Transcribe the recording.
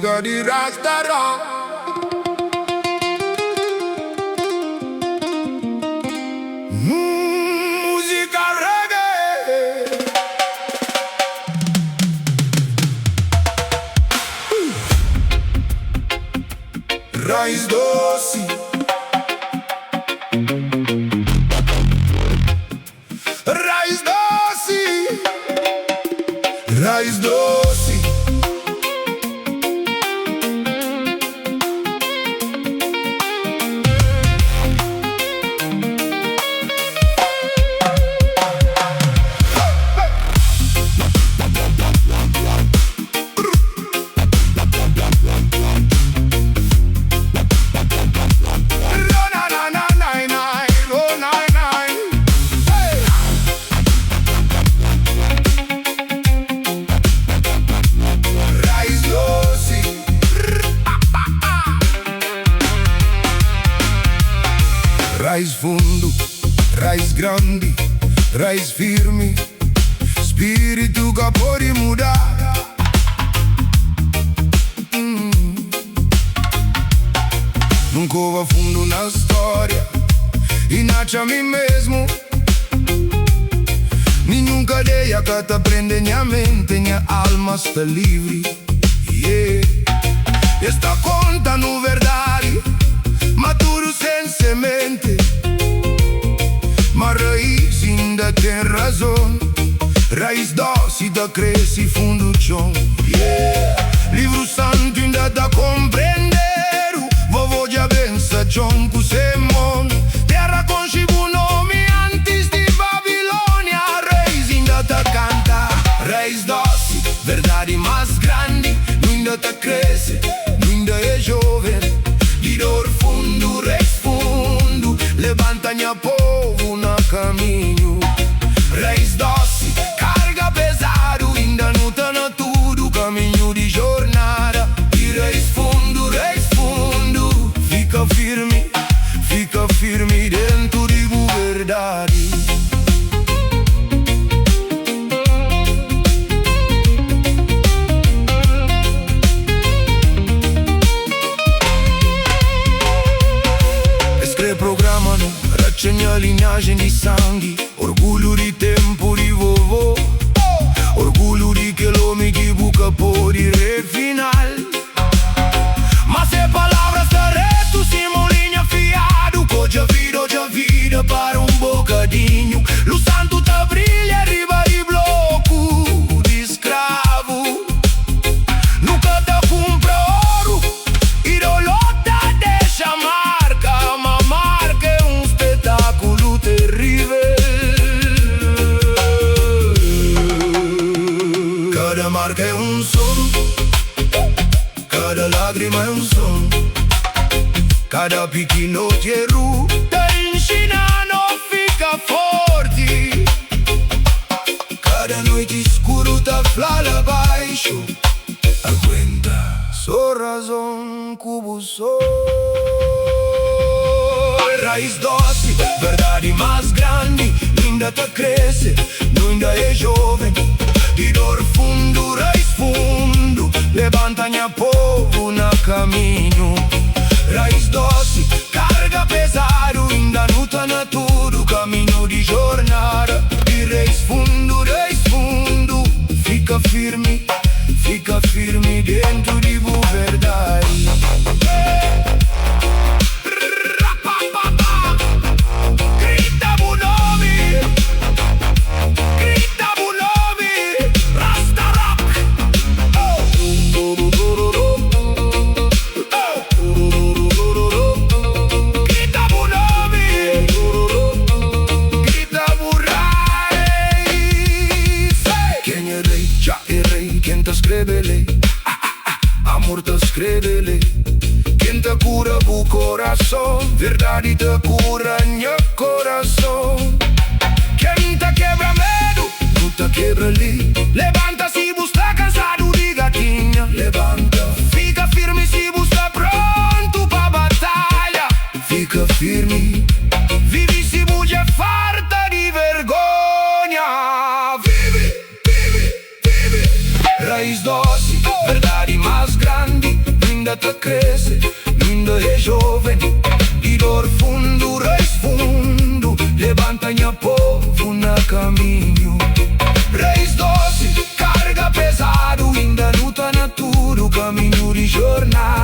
música de Rastara. Música reggae. Raiz doce. Raiz doce. Raiz doce. Raiz fundo, raiz grande, raiz firme, spirito che può mudare. Nunca va fundo na storia, inace a mim mesmo. Ni nunca deia che te prende minha mente, minha alma sta livre. Yeah. E sta contando verdade, maturo sem semente. Ma raiz ainda tem razão. Raiz doce da cresce fundo chão. Yeah. Livro santo ainda da compreender. Vovô já bença chão com semon. Terra com chibu nome antes de Babilônia. Raiz ainda da canta. Raiz doce, verdade mais grande. Ainda da cresce, ainda é jovem. De dor fundo, raiz fundo. Levanta minha povo na caminho. Raiz doce, carga pesado. Ainda não tá na tudo, caminho de jornada. E raiz fundo, fica firme dentro de verdade. Escreve programa no raccegna linhagem di sangue. Orgulho di tempo di vovô. Orgulho di che l'uomo che buca por re final. Ma se palavras da reto simolinha fiado. Coja vida para bocadinho. Lo santo tá brilha arriba de bloco de escravo. Nunca tá compra ouro. E dolota deixa marca. Uma marca é espetáculo terrível. Cada marca é som. Cada lágrima é som. Cada pequeno erro da ensinando fica forte. Cada noite escuro tá flala baixo. Aguenta, só razão cubo sou. Raiz doce, verdade mais grande. Ainda tá cresce, ainda é jovem. De dor fundo, raiz fundo. Levanta minha povo na caminho. Raiz doce, carga pesado. Ainda não tá na tudo, caminho de jornada. E raiz fundo, fica firme dentro de verdade. Grita bu nome, grita bu nome, Rasta Rock. Grita bu nome, grita bu raiz. Quem é rei, já é rei. Quem te escreve lei, amor te escreve lei. Quem te cura o coração, verdade te cura meu coração. Quem te quebra medo, não te quebra ali. Levanta se você está cansado de gatinha. Levanta, fica firme se você está pronto pra batalha. Fica firme, vive se você é farta de vergonha. Vive, raiz doce, verdade mais grande. grandi, ainda te cresce, ainda é jovem. E dor fundo, reis fundo, levanta-nha povo na caminho. Reis doce, carga pesado, ainda luta na tudo, caminho de jornada.